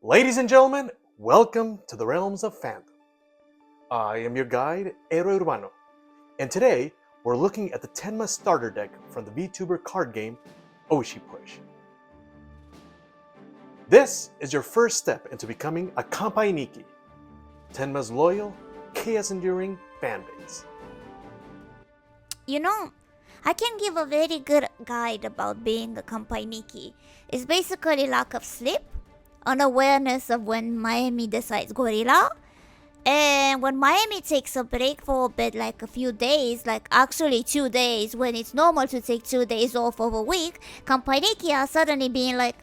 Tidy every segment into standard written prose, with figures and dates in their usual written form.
Ladies and gentlemen, welcome to the realms of fandom. I am your guide, Ero Urbano, and today we're looking at the Tenma Starter Deck from the VTuber card game, Oshi Push. This is your first step into becoming a Kampai Nikki, Tenma's loyal, chaos-enduring fanbase. I can give a very good guide about being a Kampai Nikki. It's basically lack of sleep, unawareness of when Maemi decides gorilla, and when Maemi takes a break for a bit, like a few days, like actually 2 days, when it's normal to take 2 days off of a week, Kampai Nikki are suddenly being like,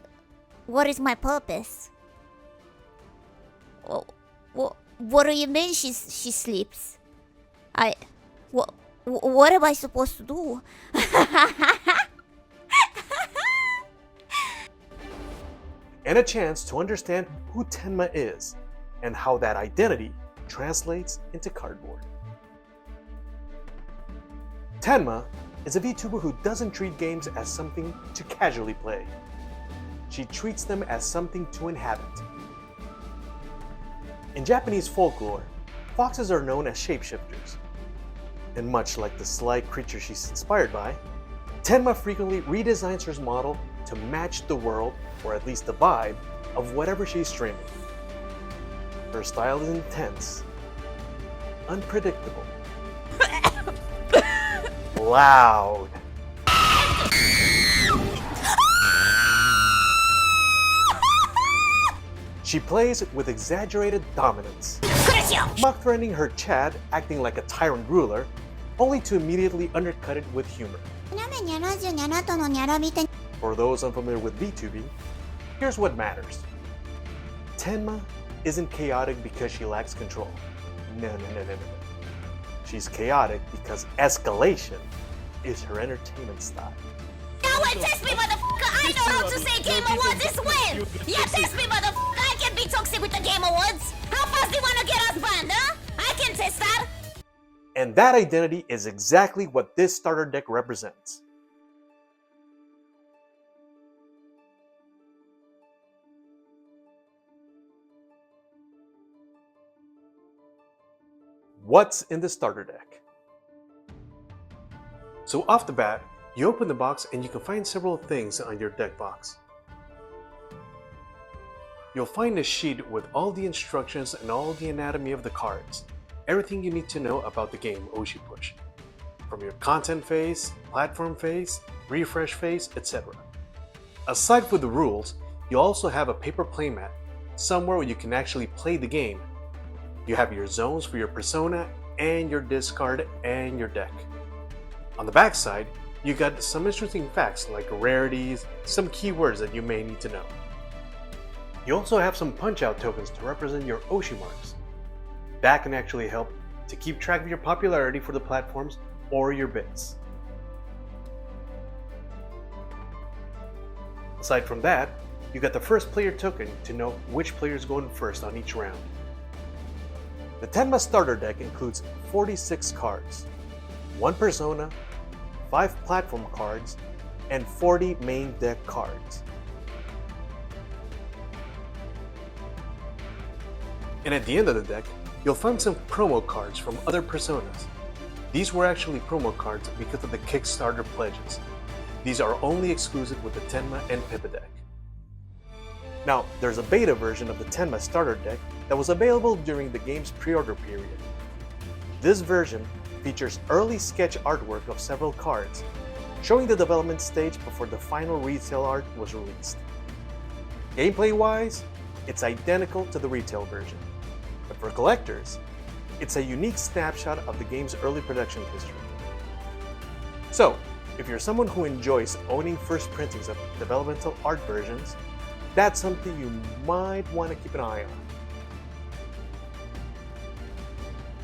what is my purpose? What do you mean she sleeps? What am I supposed to do? And a chance to understand who Tenma is and how that identity translates into cardboard. Tenma is a VTuber who doesn't treat games as something to casually play. She treats them as something to inhabit. In Japanese folklore, foxes are known as shapeshifters. And much like the sly creature she's inspired by, Tenma frequently redesigns her model to match the world, or at least the vibe, of whatever she's streaming. Her style is intense, unpredictable, loud, she plays with exaggerated dominance, mock-threatening her Chad, acting like a tyrant ruler, only to immediately undercut it with humor. For those unfamiliar with VTubing, here's what matters. Tenma isn't chaotic because she lacks control. No. She's chaotic because escalation is her entertainment style. Now test me, motherfucker! I know how to say Game Awards is win! Yeah, test me, motherfucker! I can be toxic with the Game Awards! How fast do you wanna get us banned, huh? I can test that! And that identity is exactly what this starter deck represents. What's in the starter deck? So off the bat, you open the box and you can find several things on your deck box. You'll find a sheet with all the instructions and all the anatomy of the cards. Everything you need to know about the game Oshi Push. From your content phase, platform phase, refresh phase, etc. Aside from the rules, you also have a paper playmat, somewhere where you can actually play the game. You have your zones for your persona and your discard and your deck. On the back side, you got some interesting facts like rarities, some keywords that you may need to know. You also have some punch-out tokens to represent your Oshi marks. That can actually help to keep track of your popularity for the platforms or your bits. Aside from that, you got the first player token to know which player is going first on each round. The Tenma Starter Deck includes 46 cards, 1 persona, 5 platform cards, and 40 main deck cards. And at the end of the deck, you'll find some promo cards from other personas. These were actually promo cards because of the Kickstarter pledges. These are only exclusive with the Tenma and Pippa deck. Now, there's a beta version of the Tenma Starter Deck that was available during the game's pre-order period. This version features early sketch artwork of several cards, showing the development stage before the final retail art was released. Gameplay-wise, it's identical to the retail version, but for collectors, it's a unique snapshot of the game's early production history. So, if you're someone who enjoys owning first printings of developmental art versions, that's something you might want to keep an eye on.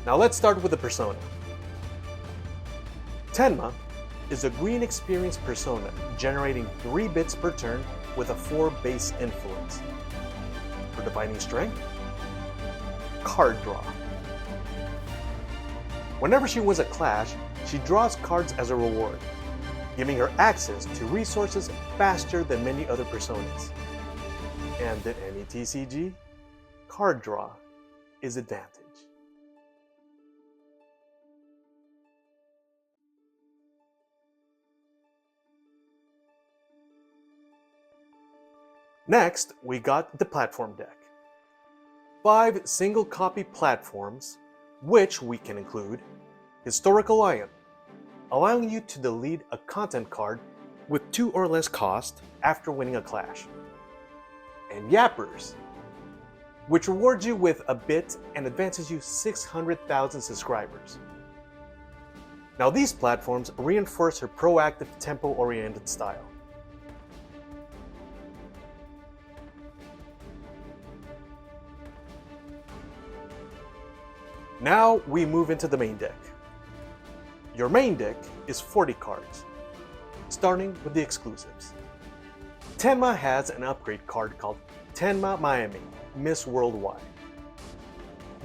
Now let's start with the persona. Tenma is a green experience persona generating 3 bits per turn with a 4 base influence. For defining strength, card draw. Whenever she wins a clash, she draws cards as a reward, giving her access to resources faster than many other personas. and in any TCG, card draw is advantage. Next, we got the platform deck. 5 single copy platforms, which we can include Historical Lion, allowing you to delete a content card with 2 or less cost after winning a clash. And Yappers, which rewards you with a bit and advances you 600,000 subscribers. Now these platforms reinforce her proactive tempo-oriented style. Now we move into the main deck. Your main deck is 40 cards, starting with the exclusives. Tenma has an upgrade card called Tenma Maemi, Miss Worldwide.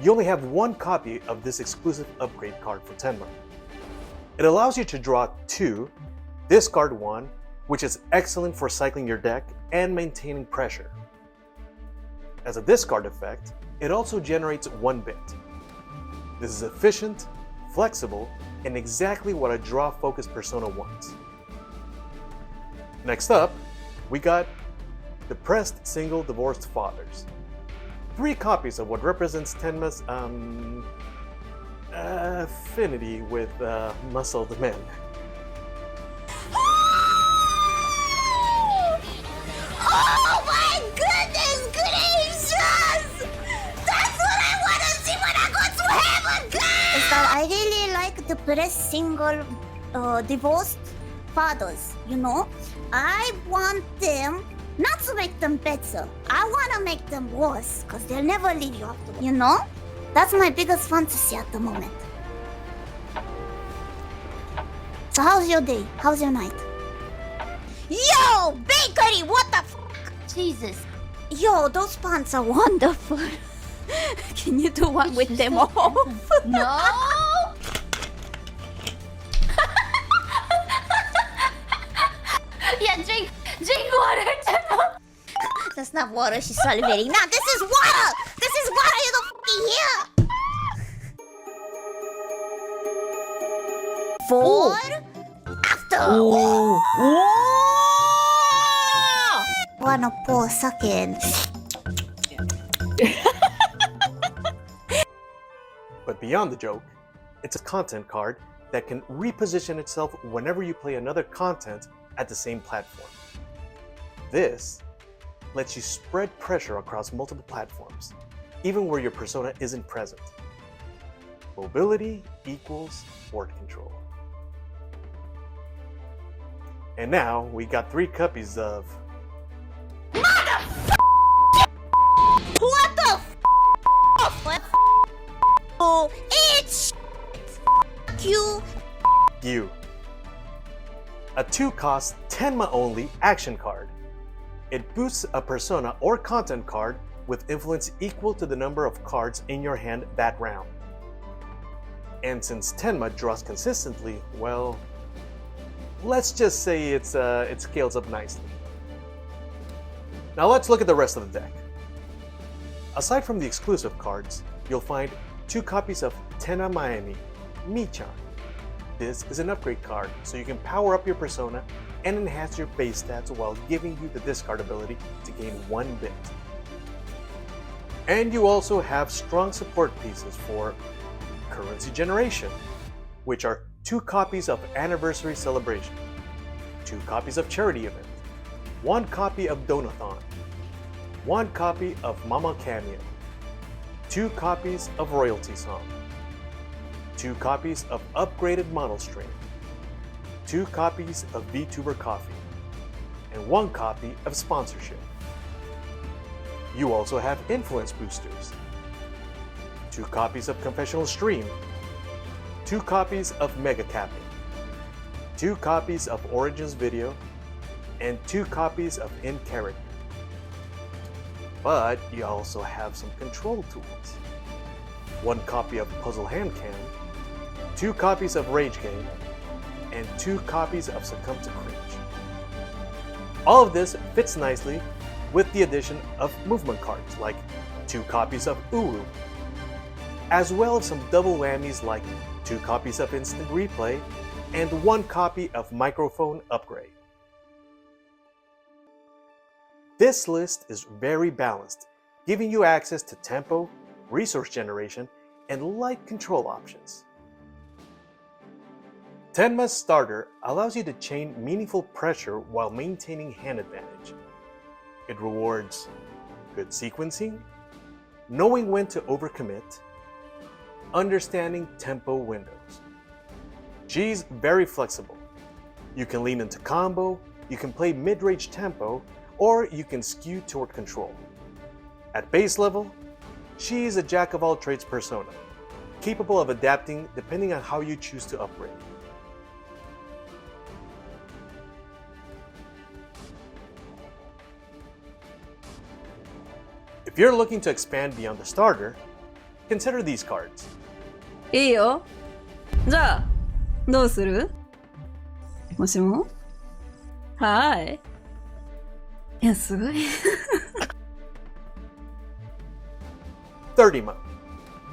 You only have 1 copy of this exclusive upgrade card for Tenma. It allows you to draw 2, discard 1, which is excellent for cycling your deck and maintaining pressure. As a discard effect, it also generates 1 bit. This is efficient, flexible, and exactly what a draw-focused persona wants. Next up, we got Depressed Single Divorced Fathers. 3 copies of what represents Tenma's affinity with muscled men. Oh my goodness gracious! That's what I want to see when I go to heaven, guys! Is that I really like the depressed single divorced fathers, you know? I want them not to make them better. I want to make them worse, because they'll never leave you after, you know? That's my biggest fantasy at the moment. So how's your day? How's your night? Yo, bakery, what the fuck? Jesus. Yo, those pants are wonderful. Can you do one with them off? No. Yeah, drink water. That's not water, she's salivating. Nah, this is water! This is water, you don't fucking hear! 4 after. Wanna pour a second. But beyond the joke, it's a content card that can reposition itself whenever you play another content at the same platform. This lets you spread pressure across multiple platforms, even where your persona isn't present. Mobility equals board control. And now we got 3 copies of What the f? Oh, it's you. You. A 2-cost Tenma only action card. It boosts a persona or content card with influence equal to the number of cards in your hand that round. And since Tenma draws consistently, well, let's just say it scales up nicely. Now let's look at the rest of the deck. Aside from the exclusive cards, you'll find 2 copies of Tenma Maemi, Mi-chan. This is an upgrade card, so you can power up your persona and enhance your base stats while giving you the discard ability to gain 1 bit. And you also have strong support pieces for Currency Generation, which are 2 copies of Anniversary Celebration, 2 copies of Charity Event, 1 copy of Donathon, 1 copy of Mama Cameo, 2 copies of Royalty Song, 2 copies of Upgraded Model Stream, 2 copies of VTuber Coffee, and 1 copy of Sponsorship. You also have Influence Boosters, 2 copies of Confessional Stream, 2 copies of Mega Capping, 2 copies of Origins Video, and 2 copies of In Character. But you also have some control tools. 1 copy of Puzzle Hand Cam, 2 copies of Rage Game, and 2 copies of Succumb to Cringe. All of this fits nicely with the addition of movement cards like 2 copies of Uru, as well as some double whammies like 2 copies of Instant Replay and 1 copy of Microphone Upgrade. This list is very balanced, giving you access to tempo, resource generation, and light control options. Tenma Starter allows you to chain meaningful pressure while maintaining hand advantage. It rewards good sequencing, knowing when to overcommit, understanding tempo windows. She's very flexible. You can lean into combo, you can play mid-range tempo, or you can skew toward control. At base level, she is a jack-of-all-trades persona, capable of adapting depending on how you choose to upgrade. If you're looking to expand beyond the starter, consider these cards. いいよ。じゃあ、どうする？もしも？はい。いや、すごい。30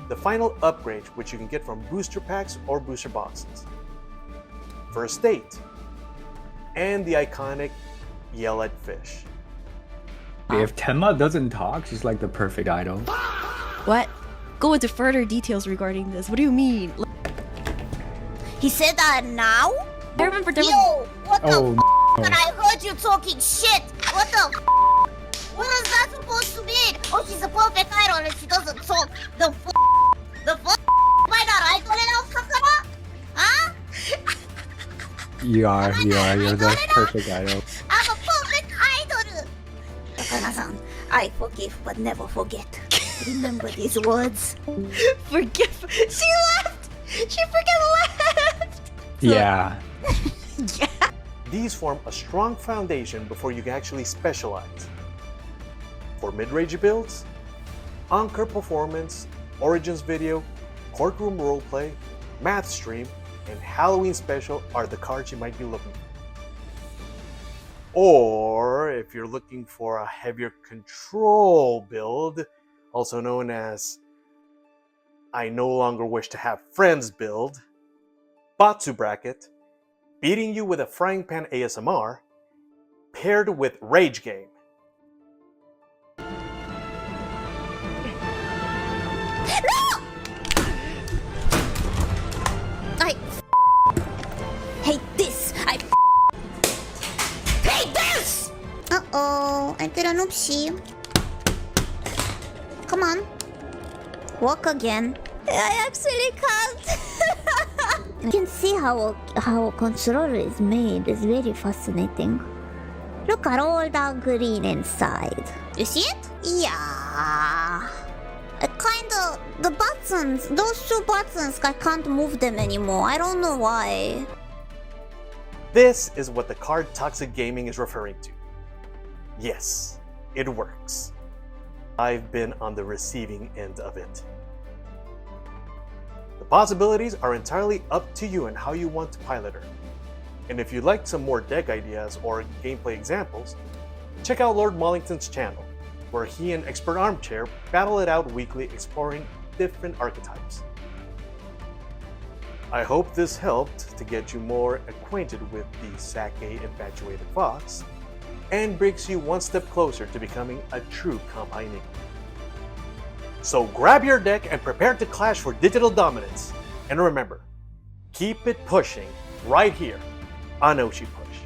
the final upgrade which you can get from booster packs or booster boxes. First Date, and the iconic Yell-Eyed Fish. If Tenma doesn't talk, she's like the perfect idol. What? Go into further details regarding this. What do you mean? He said that now? I remember there was... Yo, what the Oh, f***? And I heard you talking shit. What the f***? What is that supposed to mean? Oh, she's a perfect idol and she doesn't talk. The f***? The f***? Am I not idol now, Sakura? Huh? you're the perfect idol. I'm a perfect idol. Sakura-san, I forgive but never forget. Remember these words. Forgive. She left! She freaking left! Yeah. Yeah. These form a strong foundation before you can actually specialize. For mid-range builds, Encore Performance, Origins Video, Courtroom Roleplay, Math Stream, and Halloween Special are the cards you might be looking for. Or if you're looking for a heavier control build, also known as I no longer wish to have friends build, Batsu Bracket, beating you with a frying pan ASMR, paired with Rage Game. I hate this. I hate this. Uh-oh, I did an oopsie. Come on. Walk again. I actually can't. You can see how a controller is made. It's very fascinating. Look at all that green inside. You see it? Yeah. Kinda, the buttons, those 2 buttons, I can't move them anymore. I don't know why. This is what the card Toxic Gaming is referring to. Yes, it works. I've been on the receiving end of it. The possibilities are entirely up to you and how you want to pilot her. And if you'd like some more deck ideas or gameplay examples, check out Lord Mollington's channel, where he and Expert Armchair battle it out weekly exploring different archetypes. I hope this helped to get you more acquainted with the sake-infatuated fox, and brings you one step closer to becoming a true Kampai Nikki. So grab your deck and prepare to clash for digital dominance. And remember, keep it pushing right here on Oshi Push.